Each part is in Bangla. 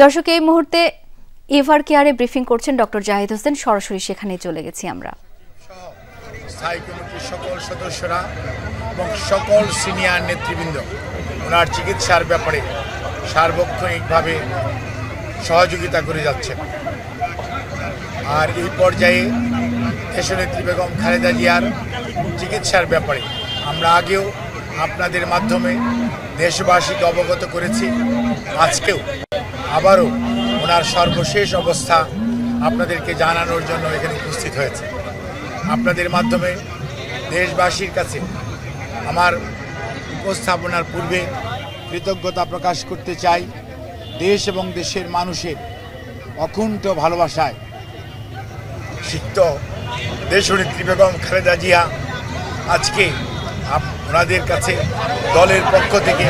দর্শক এই মুহূর্তে এভার কেয়ারে ব্রিফিং করছেন ডক্টর জাহিদ হোসেন। সরাসরি সেখানে চলে গেছি আমরা। স্থায়ী কমিটির সকল সদস্যরা এবং সকল সিনিয়র নেতৃবৃন্দ ওনার চিকিৎসার ব্যাপারে সার্বক্ষণিকভাবে সহযোগিতা করে যাচ্ছেন। আর এই পর্যায়ে দেশনেত্রী বেগম খালেদা জিয়ার চিকিৎসার ব্যাপারে আমরা আগেও আপনাদের মাধ্যমে দেশবাসীকে অবগত করেছি। আজকেও আবারও ওনার সর্বশেষ অবস্থা আপনাদেরকে জানানোর জন্য এখানে উপস্থিত হয়েছে। আপনাদের মাধ্যমে দেশবাসীর কাছে আমার উপস্থাপনার পূর্বে কৃতজ্ঞতা প্রকাশ করতে চাই। দেশ এবং দেশের মানুষের অকুণ্ঠ ভালোবাসায় সিক্ত দেশনেত্রী বেগম খালেদা জিয়া আজকে ওনাদের কাছে দলের পক্ষ থেকে,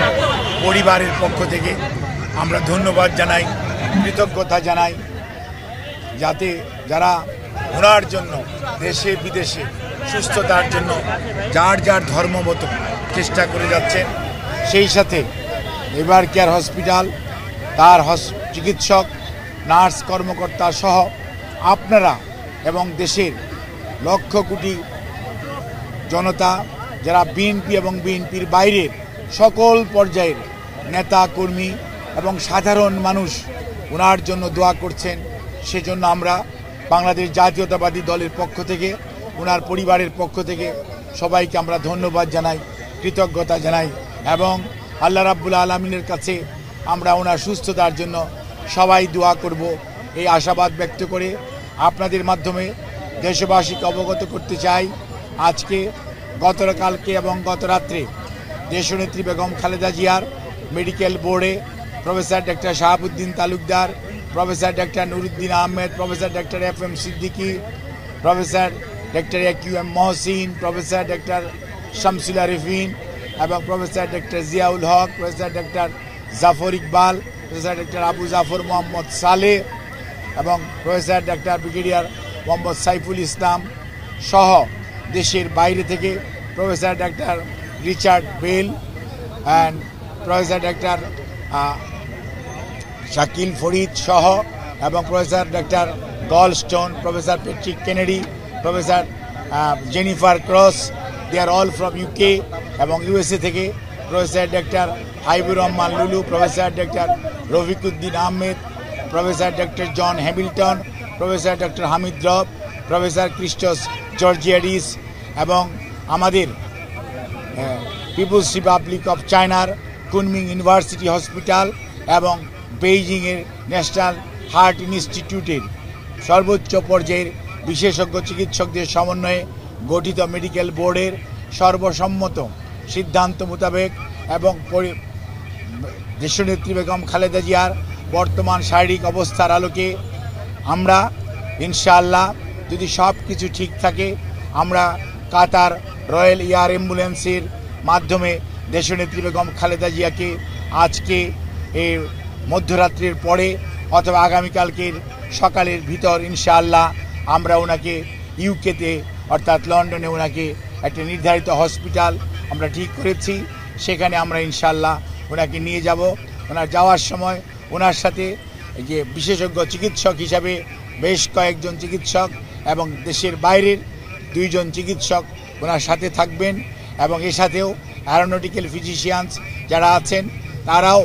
পরিবারের পক্ষ থেকে আমরা ধন্যবাদ জানাই, কৃতজ্ঞতা জানাই। যাতে যারা ওনার জন্য দেশে বিদেশে সুস্থতার জন্য যার যার ধর্মমত চেষ্টা করে যাচ্ছেন, সেই সাথে এভার কেয়ার হসপিটাল, তার চিকিৎসক, নার্স, কর্মকর্তা সহ আপনারা এবং দেশের লক্ষ কোটি জনতা, যারা বিএনপি এবং বিএনপির বাইরের সকল পর্যায়ের নেতা কর্মী এবং সাধারণ মানুষ ওনার জন্য দোয়া করছেন, সেজন্য আমরা বাংলাদেশ জাতীয়তাবাদী দলের পক্ষ থেকে, ওনার পরিবারের পক্ষ থেকে সবাইকে আমরা ধন্যবাদ জানাই, কৃতজ্ঞতা জানাই এবং আল্লাহ রাব্বুল আলামিনের কাছে আমরা ওনার সুস্থতার জন্য সবাই দোয়া করব এই আশাবাদ ব্যক্ত করে আপনাদের মাধ্যমে দেশবাসীকে অবগত করতে চাই। আজকে গতকালকে এবং গত রাত্রে দেশনেত্রী বেগম খালেদা জিয়ার মেডিকেল বোর্ডে professor doctor Shahabuddin Talukdar, professor doctor Nuruddin Ahmed, professor doctor FM Siddiqui, professor doctor AQM Mohsin, professor doctor Shamsul Arefin এবং professor doctor Ziaul Haque, professor doctor Zafar Iqbal, professor doctor Abu Zafar Mohammad Saleh এবং professor doctor brigadier Mohammad Saiful Islam সহ দেশের বাইরে থেকে professor doctor Richard Bell and professor doctor Shakil Farid সহ এবং professor doctor Goldstone, professor Patrick Kennedy, professor Jennifer cross, they are all from UK এবং USA থেকে professor doctor Haibur Rahman Lulu, professor doctor Rafiquddin Ahmed, professor doctor John Hamilton, professor doctor Hamid Rab, professor Christos Georgiadis এবং আমাদের পিপুলস রিপাবলিক অফ চায়নার কুনমিং ইউনিভার্সিটি হসপিটাল এবং বেইজিংয়ের ন্যাশনাল হার্ট ইনস্টিটিউটের সর্বোচ্চ পর্যায়ের বিশেষজ্ঞ চিকিৎসকদের সমন্বয়ে গঠিত মেডিকেল বোর্ডের সর্বসম্মত সিদ্ধান্ত মোতাবেক এবং দেশনেত্রী বেগম খালেদা জিয়ার বর্তমান শারীরিক অবস্থার আলোকে আমরা ইনশাআল্লাহ, যদি সব কিছু ঠিক থাকে, আমরা কাতার রয়্যাল এয়ার অ্যাম্বুলেন্সের মাধ্যমে দেশনেত্রী বেগম খালেদা জিয়াকে আজকে এই মধ্যরাত্রির পরে অথবা আগামীকালকের সকালের ভিতর ইনশাআল্লাহ আমরা ওনাকে ইউকেতে অর্থাৎ লন্ডনে ওনাকে একটা নির্ধারিত হসপিটাল আমরা ঠিক করেছি, সেখানে আমরা ইনশাআল্লাহ ওনাকে নিয়ে যাব। ওনার যাওয়ার সময় ওনার সাথে যে বিশেষজ্ঞ চিকিৎসক হিসাবে বেশ কয়েকজন চিকিৎসক এবং দেশের বাইরের 2 জন চিকিৎসক ওনার সাথে থাকবেন এবং এর সাথেও অ্যারোনটিক্যাল ফিজিশিয়ানস যারা আছেন তারাও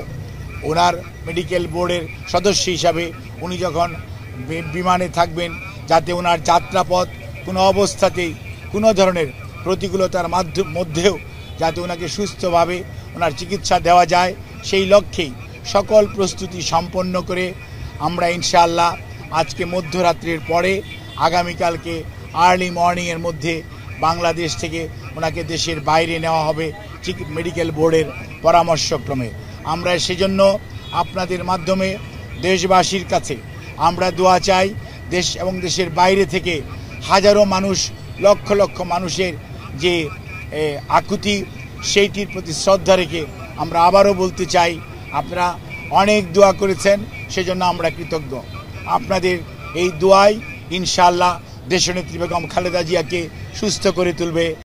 ওনার মেডিকেল বোর্ডের সদস্য হিসাবে উনি যখন বিমানে থাকবেন, যাতে ওনার যাত্রাপথ কোনো অবস্থাতেই কোনো ধরনের প্রতিকূলতার মধ্যেও যাতে ওনাকে সুস্থভাবে ওনার চিকিৎসা দেওয়া যায়, সেই লক্ষ্যেই সকল প্রস্তুতি সম্পন্ন করে আমরা ইনশাআল্লাহ আজকে মধ্যরাত্রির পরে আগামীকালকে আর্লি মর্নিংয়ের মধ্যে বাংলাদেশ থেকে ওনাকে দেশের বাইরে নেওয়া হবে মেডিকেল বোর্ডের পরামর্শক্রমে। আমরা সেজন্য আপনাদের মাধ্যমে দেশবাসীর কাছে আমরা দোয়া চাই। দেশ এবং দেশের বাইরে থেকে হাজারো মানুষ, লক্ষ লক্ষ মানুষের যে আকুতি, সেইটির প্রতি শ্রদ্ধা রেখে আমরা আবারও বলতে চাই, আপনারা অনেক দোয়া করেছেন, সেজন্য আমরা কৃতজ্ঞ। আপনাদের এই দোয়াই ইনশাআল্লাহ দেশনেত্রী বেগম খালেদা জিয়াকে সুস্থ করে তুলবে।